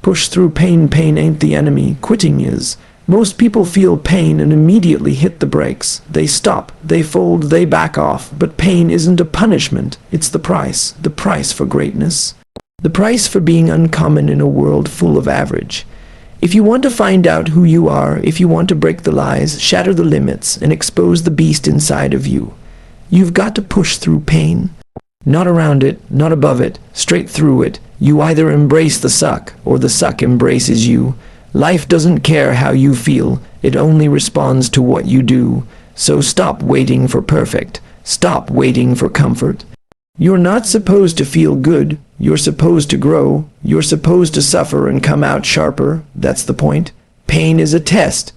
Push through pain. Pain ain't the enemy, quitting is. Most people feel pain and immediately hit the brakes. They stop, they fold, they back off. But pain isn't a punishment, it's the price for greatness. The price for being uncommon in a world full of average. If you want to find out who you are, if you want to break the lies, shatter the limits, and expose the beast inside of you, you've got to push through pain. Not around it, not above it, straight through it. You either embrace the suck, or the suck embraces you. Life doesn't care how you feel, it only responds to what you do. So stop waiting for perfect. Stop waiting for comfort. You're not supposed to feel good. You're supposed to grow. You're supposed to suffer and come out sharper. That's the point. Pain is a test.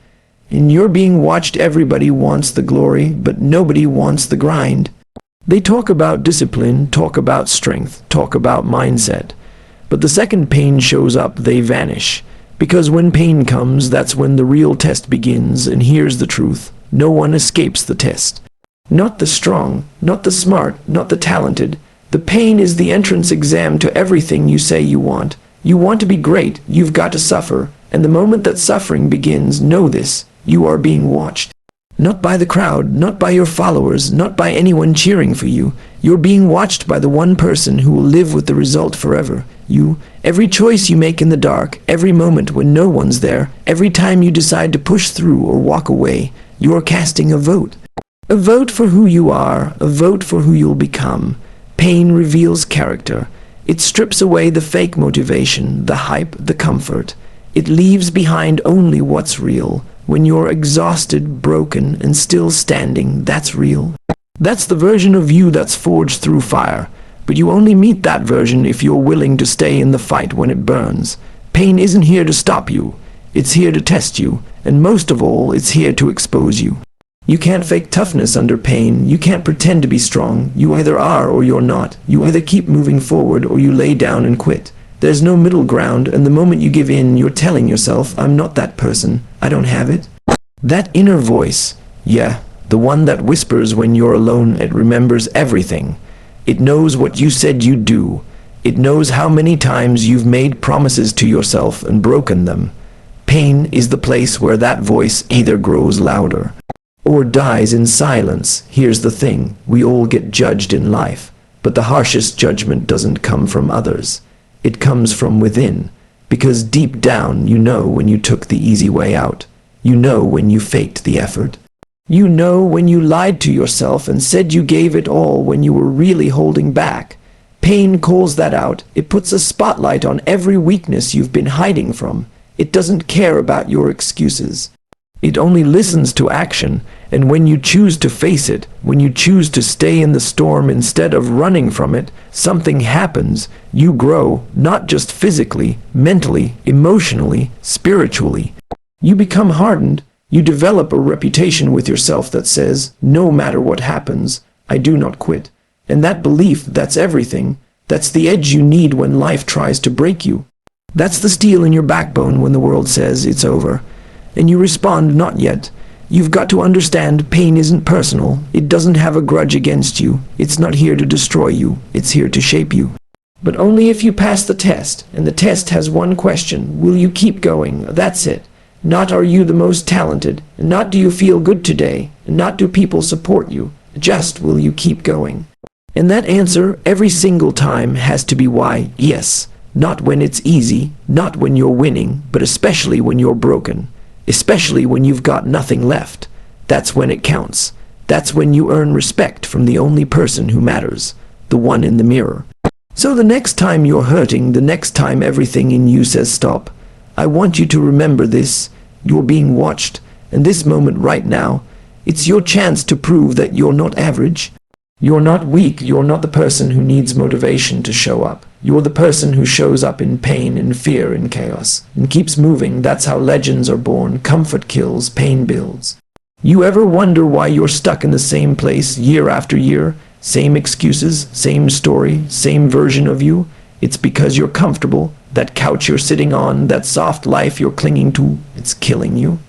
And you're being watched. Everybody wants the glory, but nobody wants the grind. They talk about discipline, talk about strength, talk about mindset. But the second pain shows up, they vanish. Because when pain comes, that's when the real test begins. And here's the truth. No one escapes the test. Not the strong, not the smart, not the talented. The pain is the entrance exam to everything you say you want. You want to be great, you've got to suffer. And the moment that suffering begins, know this, you are being watched. Not by the crowd, not by your followers, not by anyone cheering for you. You're being watched by the one person who will live with the result forever. You. Every choice you make in the dark, every moment when no one's there, every time you decide to push through or walk away, you're casting a vote. A vote for who you are, a vote for who you'll become. Pain reveals character. It strips away the fake motivation, the hype, the comfort. It leaves behind only what's real. When you're exhausted, broken, and still standing, that's real. That's the version of you that's forged through fire. But you only meet that version if you're willing to stay in the fight when it burns. Pain isn't here to stop you. It's here to test you. And most of all, it's here to expose you. You can't fake toughness under pain. You can't pretend to be strong. You either are or you're not. You either keep moving forward or you lay down and quit. There's no middle ground, and the moment you give in, you're telling yourself, I'm not that person. I don't have it. That inner voice, yeah, the one that whispers when you're alone, it remembers everything. It knows what you said you'd do. It knows how many times you've made promises to yourself and broken them. Pain is the place where that voice either grows louder or dies in silence. Here's the thing, we all get judged in life, but the harshest judgment doesn't come from others. It comes from within, because deep down you know when you took the easy way out. You know when you faked the effort. You know when you lied to yourself and said you gave it all when you were really holding back. Pain calls that out. It puts a spotlight on every weakness you've been hiding from. It doesn't care about your excuses. It only listens to action, and when you choose to face it, when you choose to stay in the storm instead of running from it, something happens. You grow, not just physically, mentally, emotionally, spiritually. You become hardened. You develop a reputation with yourself that says, no matter what happens, I do not quit. And that belief, that's everything. That's the edge you need when life tries to break you. That's the steel in your backbone when the world says it's over. And you respond, not yet. You've got to understand pain isn't personal. It doesn't have a grudge against you. It's not here to destroy you. It's here to shape you. But only if you pass the test. And the test has one question. Will you keep going? That's it. Not are you the most talented. And not do you feel good today. And not do people support you. Just will you keep going? And that answer every single time has to be why, yes. Not when it's easy. Not when you're winning. But especially when you're broken. Especially when you've got nothing left. That's when it counts. That's when you earn respect from the only person who matters, the one in the mirror. So the next time you're hurting, the next time everything in you says stop, I want you to remember this. You're being watched, and this moment right now, it's your chance to prove that you're not average. You're not weak. You're not the person who needs motivation to show up. You're the person who shows up in pain, in fear, in chaos, and keeps moving. That's how legends are born. Comfort kills, pain builds. You ever wonder why you're stuck in the same place year after year? Same excuses, same story, same version of you? It's because you're comfortable. That couch you're sitting on, that soft life you're clinging to, it's killing you.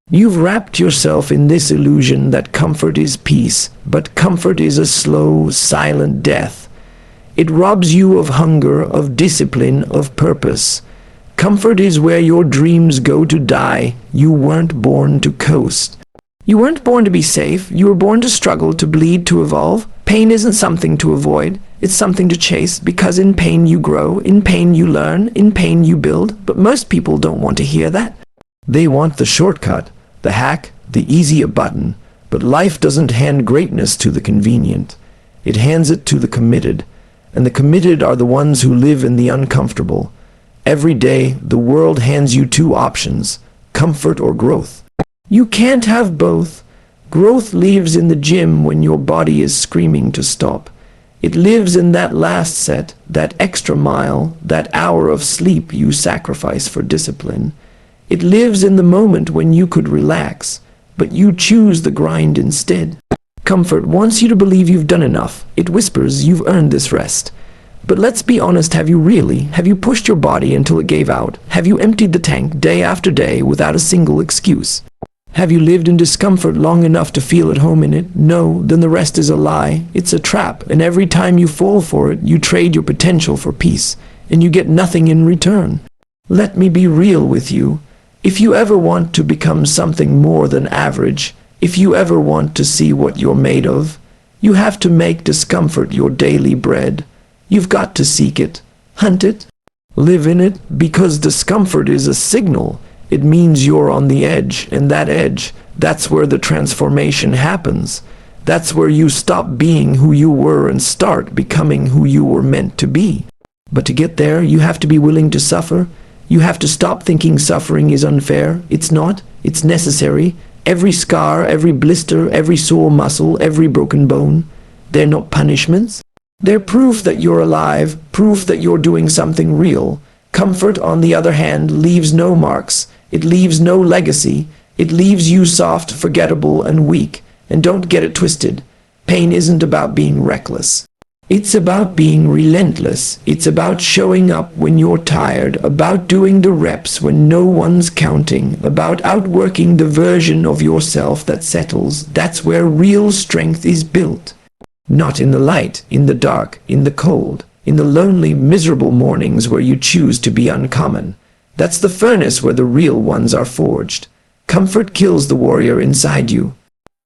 You've wrapped yourself in this illusion that comfort is peace, but comfort is a slow, silent death. It robs you of hunger, of discipline, of purpose. Comfort is where your dreams go to die. You weren't born to coast. You weren't born to be safe. You were born to struggle, to bleed, to evolve. Pain isn't something to avoid. It's something to chase, because in pain you grow, in pain you learn, in pain you build. But most people don't want to hear that. They want the shortcut, the hack, the easy button. But life doesn't hand greatness to the convenient. It hands it to the committed. And the committed are the ones who live in the uncomfortable. Every day, the world hands you two options, comfort or growth. You can't have both. Growth lives in the gym when your body is screaming to stop. It lives in that last set, that extra mile, that hour of sleep you sacrifice for discipline. It lives in the moment when you could relax, but you choose the grind instead. Comfort wants you to believe you've done enough. It whispers you've earned this rest. But let's be honest, have you really? Have you pushed your body until it gave out? Have you emptied the tank day after day without a single excuse? Have you lived in discomfort long enough to feel at home in it? No, then the rest is a lie. It's a trap, and every time you fall for it, you trade your potential for peace, and you get nothing in return. Let me be real with you. If you ever want to become something more than average, if you ever want to see what you're made of, you have to make discomfort your daily bread. You've got to seek it, hunt it, live in it, because discomfort is a signal. It means you're on the edge, and that edge, that's where the transformation happens. That's where you stop being who you were and start becoming who you were meant to be. But to get there, you have to be willing to suffer. You have to stop thinking suffering is unfair. It's not. It's necessary. Every scar, every blister, every sore muscle, every broken bone, they're not punishments. They're proof that you're alive, proof that you're doing something real. Comfort, on the other hand, leaves no marks. It leaves no legacy. It leaves you soft, forgettable, and weak. And don't get it twisted. Pain isn't about being reckless. It's about being relentless. It's about showing up when you're tired, about doing the reps when no one's counting, about outworking the version of yourself that settles. That's where real strength is built. Not in the light, in the dark, in the cold, in the lonely, miserable mornings where you choose to be uncommon. That's the furnace where the real ones are forged. Comfort kills the warrior inside you.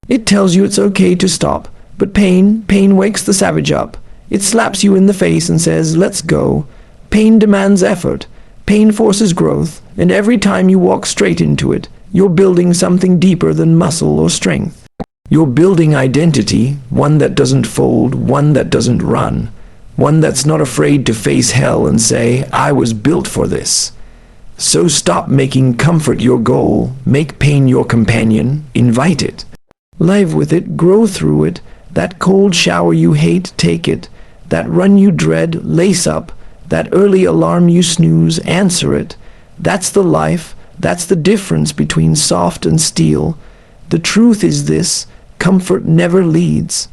It tells you it's okay to stop, but pain wakes the savage up. It slaps you in the face and says, let's go. Pain demands effort. Pain forces growth, and every time you walk straight into it, you're building something deeper than muscle or strength. You're building identity, one that doesn't fold, one that doesn't run, one that's not afraid to face hell and say, I was built for this. So stop making comfort your goal, make pain your companion, invite it. Live with it, grow through it. That cold shower you hate, take it. That run you dread, lace up. That early alarm you snooze, answer it. That's the life, that's the difference between soft and steel. The truth is this, comfort never leads.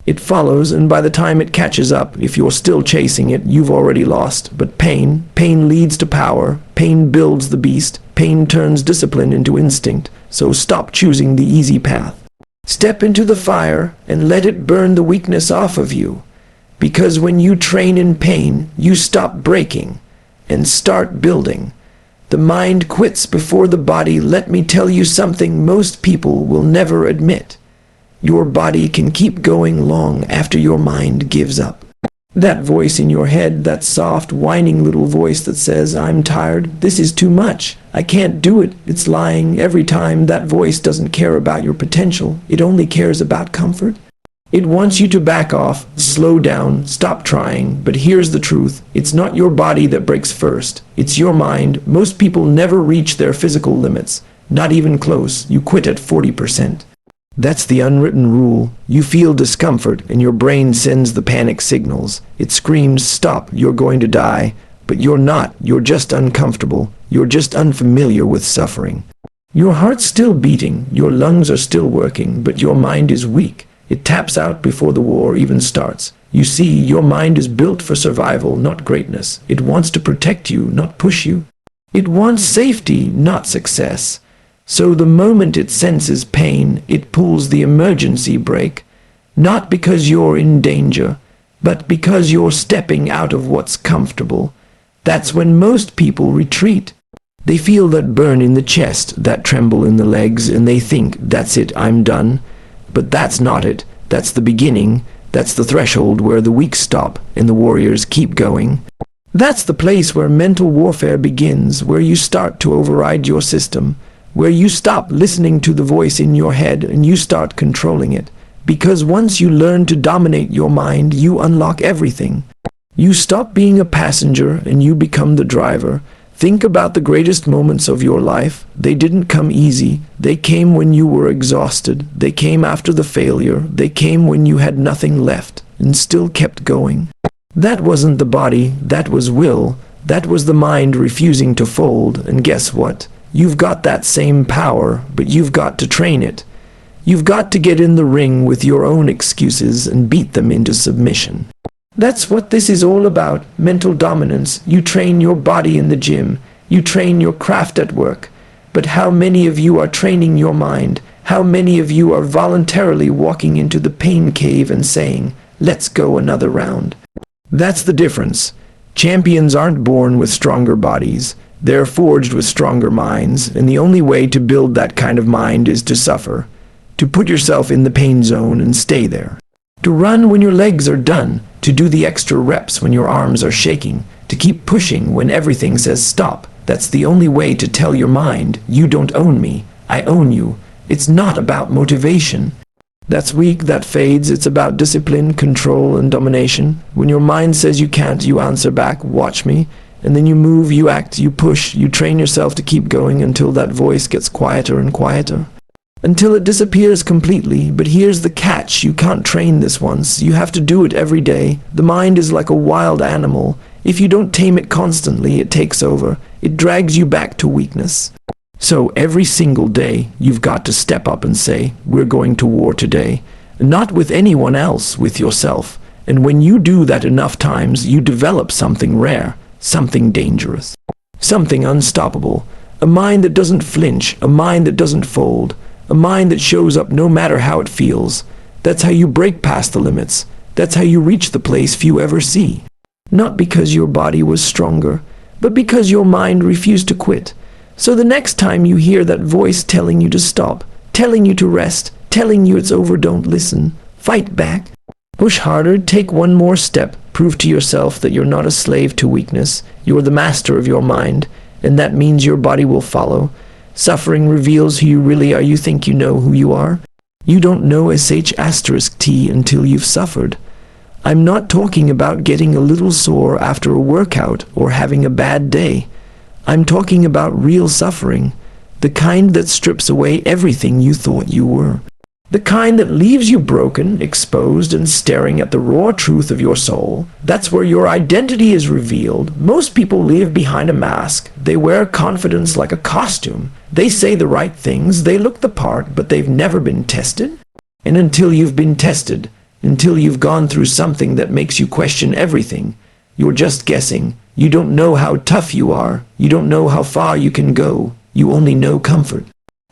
It follows, and by the time it catches up, if you're still chasing it, you've already lost. But pain leads to power. Pain builds the beast. Pain turns discipline into instinct. So stop choosing the easy path. Step into the fire and let it burn the weakness off of you. Because when you train in pain, you stop breaking and start building. The mind quits before the body. Let me tell you something most people will never admit. Your body can keep going long after your mind gives up. That voice in your head, that soft, whining little voice that says, I'm tired, this is too much, I can't do it, it's lying. Every time that voice doesn't care about your potential, it only cares about comfort. It wants you to back off, slow down, stop trying. But here's the truth, it's not your body that breaks first, it's your mind. Most people never reach their physical limits, not even close. You quit at 40%. That's the unwritten rule. You feel discomfort and your brain sends the panic signals. It screams, stop, you're going to die. But you're not. You're just uncomfortable. You're just unfamiliar with suffering. Your heart's still beating, your lungs are still working, but your mind is weak. It taps out before the war even starts. You see, your mind is built for survival, not greatness. It wants to protect you, not push you. It wants safety, not success. So the moment it senses pain, it pulls the emergency brake, not because you're in danger, but because you're stepping out of what's comfortable. That's when most people retreat. They feel that burn in the chest, that tremble in the legs, and they think, that's it, I'm done. But that's not it. That's the beginning. That's the threshold where the weak stop and the warriors keep going. That's the place where mental warfare begins, where you start to override your system, where you stop listening to the voice in your head and you start controlling it. Because once you learn to dominate your mind, you unlock everything. You stop being a passenger and you become the driver. Think about the greatest moments of your life. They didn't come easy. They came when you were exhausted. They came after the failure. They came when you had nothing left and still kept going. That wasn't the body, that was will. That was the mind refusing to fold. And guess what? You've got that same power, but you've got to train it. You've got to get in the ring with your own excuses and beat them into submission. That's what this is all about, mental dominance. You train your body in the gym. You train your craft at work. But how many of you are training your mind? How many of you are voluntarily walking into the pain cave and saying, let's go another round? That's the difference. Champions aren't born with stronger bodies. They're forged with stronger minds, and the only way to build that kind of mind is to suffer. To put yourself in the pain zone and stay there. To run when your legs are done. To do the extra reps when your arms are shaking. To keep pushing when everything says stop. That's the only way to tell your mind, you don't own me, I own you. It's not about motivation. That's weak, that fades. It's about discipline, control, and domination. When your mind says you can't, you answer back, watch me. And then you move, you act, you push, you train yourself to keep going until that voice gets quieter and quieter. Until it disappears completely. But here's the catch, you can't train this once. You have to do it every day. The mind is like a wild animal. If you don't tame it constantly, it takes over. It drags you back to weakness. So every single day, you've got to step up and say, we're going to war today. Not with anyone else, with yourself. And when you do that enough times, you develop something rare, something dangerous, something unstoppable. A mind that doesn't flinch, a mind that doesn't fold, a mind that shows up no matter how it feels. That's how you break past the limits. That's how you reach the place few ever see. Not because your body was stronger, but because your mind refused to quit. So the next time you hear that voice telling you to stop, telling you to rest, telling you it's over, don't listen. Fight back. Push harder, take one more step. Prove to yourself that you're not a slave to weakness. You're the master of your mind, and that means your body will follow. Suffering reveals who you really are. You think you know who you are? You don't know *T until you've suffered. I'm not talking about getting a little sore after a workout or having a bad day. I'm talking about real suffering, the kind that strips away everything you thought you were. The kind that leaves you broken, exposed, and staring at the raw truth of your soul. That's where your identity is revealed. Most people live behind a mask. They wear confidence like a costume. They say the right things, they look the part, but they've never been tested. And until you've been tested, until you've gone through something that makes you question everything, you're just guessing. You don't know how tough you are. You don't know how far you can go. You only know comfort.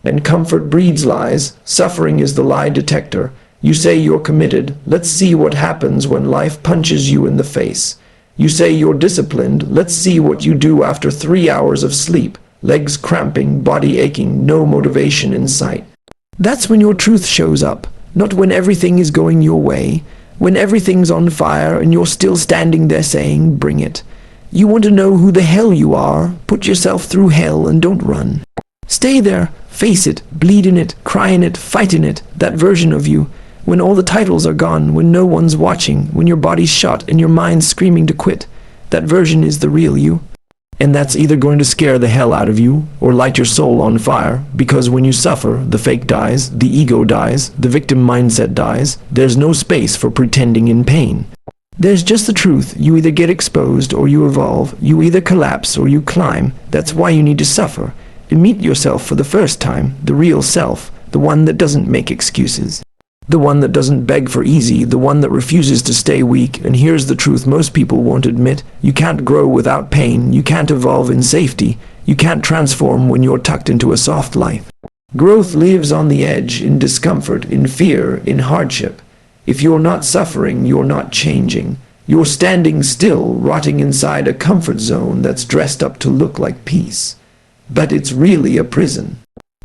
And comfort breeds lies. Suffering is the lie detector. You say you're committed. Let's see what happens when life punches you in the face. You say you're disciplined. Let's see what you do after 3 hours of sleep. Legs cramping, body aching, no motivation in sight. That's when your truth shows up. Not when everything is going your way. When everything's on fire and you're still standing there saying, bring it. You want to know who the hell you are? Put yourself through hell and don't run. Stay there, face it, bleed in it, cry in it, fight in it, that version of you. When all the titles are gone, when no one's watching, when your body's shot and your mind's screaming to quit, that version is the real you. And that's either going to scare the hell out of you or light your soul on fire, because when you suffer, the fake dies, the ego dies, the victim mindset dies. There's no space for pretending in pain. There's just the truth. You either get exposed or you evolve. You either collapse or you climb. That's why you need to suffer. And meet yourself for the first time, the real self, the one that doesn't make excuses. The one that doesn't beg for easy, the one that refuses to stay weak. And here's the truth most people won't admit. You can't grow without pain. You can't evolve in safety. You can't transform when you're tucked into a soft life. Growth lives on the edge, in discomfort, in fear, in hardship. If you're not suffering, you're not changing. You're standing still, rotting inside a comfort zone that's dressed up to look like peace. but it's really a prison.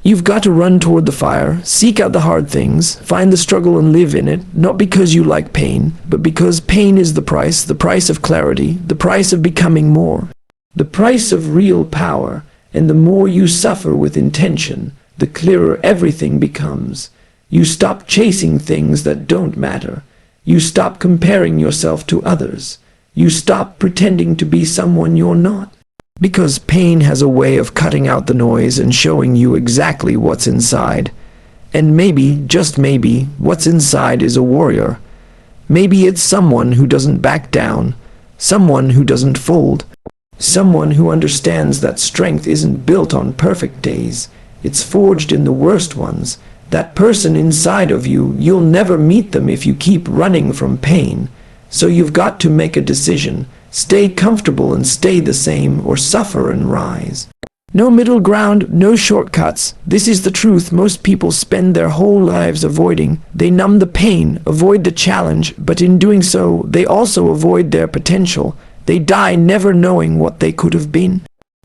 You've got to run toward the fire, seek out the hard things, find the struggle and live in it, not because you like pain, but because pain is the price of clarity, the price of becoming more, the price of real power, and the more you suffer with intention, the clearer everything becomes. You stop chasing things that don't matter. You stop comparing yourself to others. You stop pretending to be someone you're not. Because pain has a way of cutting out the noise and showing you exactly what's inside. And maybe, just maybe, what's inside is a warrior. Maybe it's someone who doesn't back down, someone who doesn't fold, someone who understands that strength isn't built on perfect days. It's forged in the worst ones. That person inside of you, you'll never meet them if you keep running from pain. So you've got to make a decision. Stay comfortable and stay the same, or suffer and rise. No middle ground, no shortcuts. This is the truth most people spend their whole lives avoiding. They numb the pain, avoid the challenge, but in doing so, they also avoid their potential. They die never knowing what they could have been.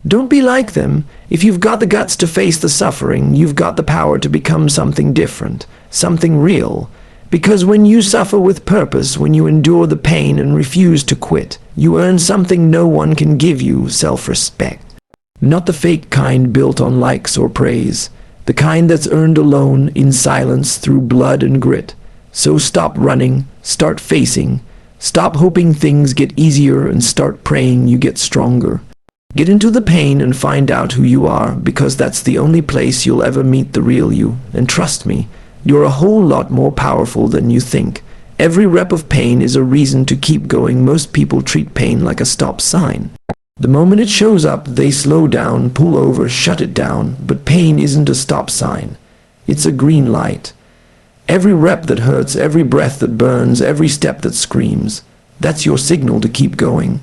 Don't be like them. If you've got the guts to face the suffering, you've got the power to become something different, something real. Because when you suffer with purpose, when you endure the pain and refuse to quit, you earn something no one can give you, self-respect. Not the fake kind built on likes or praise, the kind that's earned alone, in silence, through blood and grit. So stop running, start facing. Stop hoping things get easier and start praying you get stronger. Get into the pain and find out who you are, because that's the only place you'll ever meet the real you. And trust me, you're a whole lot more powerful than you think. Every rep of pain is a reason to keep going. Most people treat pain like a stop sign. The moment it shows up, they slow down, pull over, shut it down. But pain isn't a stop sign. It's a green light. Every rep that hurts, every breath that burns, every step that screams, that's your signal to keep going.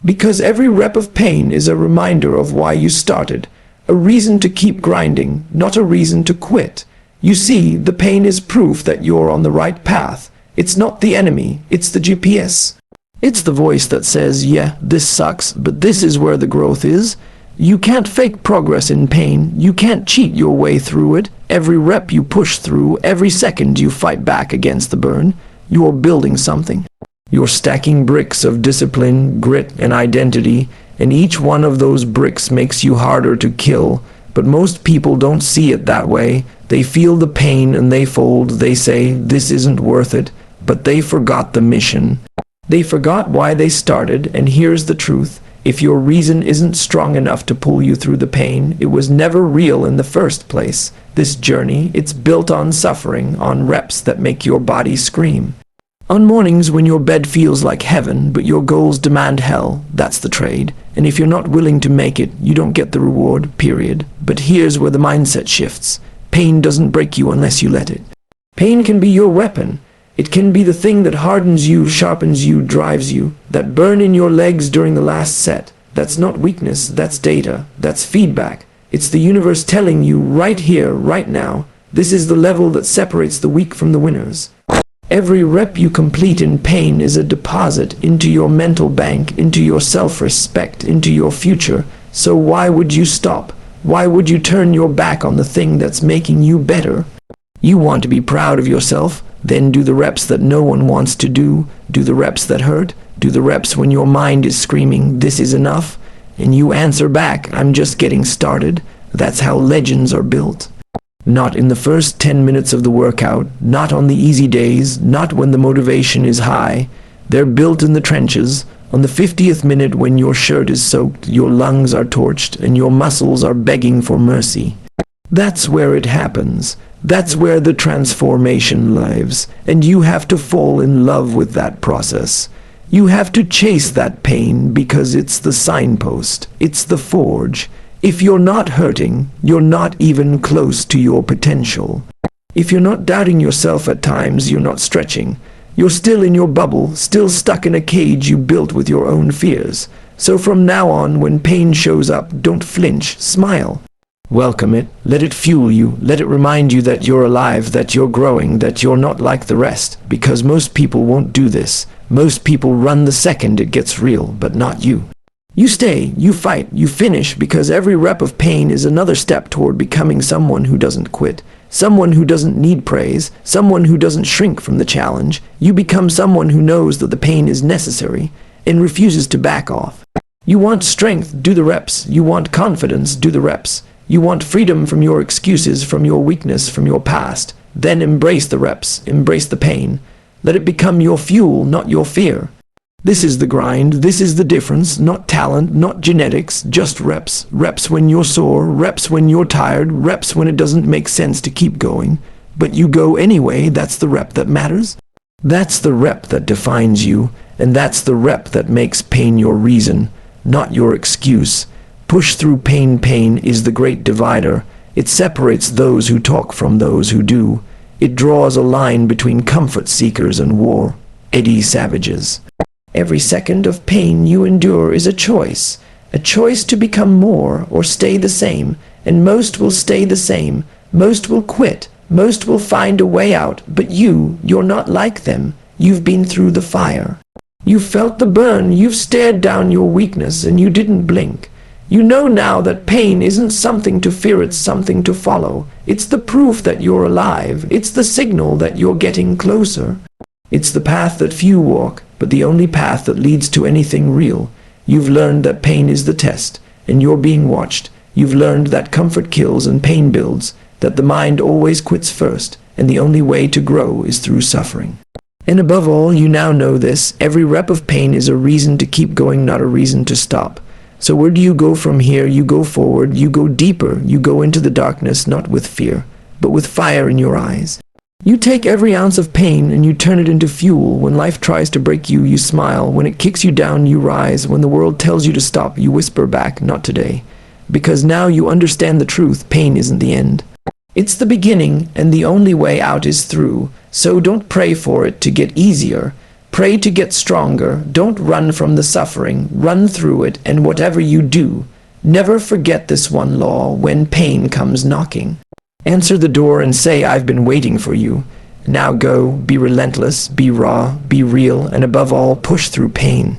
Because every rep of pain is a reminder of why you started. A reason to keep grinding, not a reason to quit. You see, the pain is proof that you're on the right path. It's not the enemy, it's the GPS. It's the voice that says, yeah, this sucks, but this is where the growth is. You can't fake progress in pain. You can't cheat your way through it. Every rep you push through, every second you fight back against the burn, you're building something. You're stacking bricks of discipline, grit, and identity, and each one of those bricks makes you harder to kill. But most people don't see it that way. They feel the pain and they fold. They say, this isn't worth it. But they forgot the mission. They forgot why they started, and here's the truth. If your reason isn't strong enough to pull you through the pain, it was never real in the first place. This journey, it's built on suffering, on reps that make your body scream. On mornings when your bed feels like heaven, but your goals demand hell, that's the trade. And if you're not willing to make it, you don't get the reward, period. But here's where the mindset shifts. Pain doesn't break you unless you let it. Pain can be your weapon. It can be the thing that hardens you, sharpens you, drives you. That burn in your legs during the last set. That's not weakness, that's data, that's feedback. It's the universe telling you right here, right now, this is the level that separates the weak from the winners. Every rep you complete in pain is a deposit into your mental bank, into your self-respect, into your future. So why would you stop? Why would you turn your back on the thing that's making you better? You want to be proud of yourself? Then do the reps that no one wants to do. Do the reps that hurt. Do the reps when your mind is screaming, this is enough. And you answer back, I'm just getting started. That's how legends are built. Not in the first 10 minutes of the workout, not on the easy days, not when the motivation is high. They're built in the trenches. On the 50th minute when your shirt is soaked, your lungs are torched, and your muscles are begging for mercy. That's where it happens. That's where the transformation lives. And you have to fall in love with that process. You have to chase that pain because it's the signpost. It's the forge. If you're not hurting, you're not even close to your potential. If you're not doubting yourself at times, you're not stretching. You're still in your bubble, still stuck in a cage you built with your own fears. So from now on, when pain shows up, don't flinch, smile. Welcome it, let it fuel you, let it remind you that you're alive, that you're growing, that you're not like the rest. Because most people won't do this. Most people run the second it gets real, but not you. You stay, you fight, you finish, because every rep of pain is another step toward becoming someone who doesn't quit, someone who doesn't need praise, someone who doesn't shrink from the challenge. You become someone who knows that the pain is necessary and refuses to back off. You want strength, do the reps. You want confidence, do the reps. You want freedom from your excuses, from your weakness, from your past. Then embrace the reps, embrace the pain. Let it become your fuel, not your fear. This is the grind, this is the difference, not talent, not genetics, just reps. Reps when you're sore, reps when you're tired, reps when it doesn't make sense to keep going. But you go anyway, that's the rep that matters. That's the rep that defines you, and that's the rep that makes pain your reason, not your excuse. Push through pain. Pain is the great divider. It separates those who talk from those who do. It draws a line between comfort seekers and war. Eddie Savages. Every second of pain you endure is a choice to become more or stay the same, and most will stay the same. Most will quit, most will find a way out, but you're not like them. You've been through the fire. You felt the burn, you've stared down your weakness, and you didn't blink. You know now that pain isn't something to fear, it's something to follow. It's the proof that you're alive. It's the signal that you're getting closer. It's the path that few walk, but the only path that leads to anything real. You've learned that pain is the test, and you're being watched. You've learned that comfort kills and pain builds, that the mind always quits first, and the only way to grow is through suffering. And above all, you now know this: every rep of pain is a reason to keep going, not a reason to stop. So where do you go from here? You go forward, you go deeper, you go into the darkness, not with fear, but with fire in your eyes. You take every ounce of pain and you turn it into fuel. When life tries to break you, you smile. When it kicks you down, you rise. When the world tells you to stop, you whisper back, not today. Because now you understand the truth: pain isn't the end. It's the beginning, and the only way out is through. So don't pray for it to get easier. Pray to get stronger. Don't run from the suffering. Run through it, and whatever you do, never forget this one law: when pain comes knocking, answer the door and say, "I've been waiting for you." Now go, be relentless, be raw, be real, and above all, push through pain.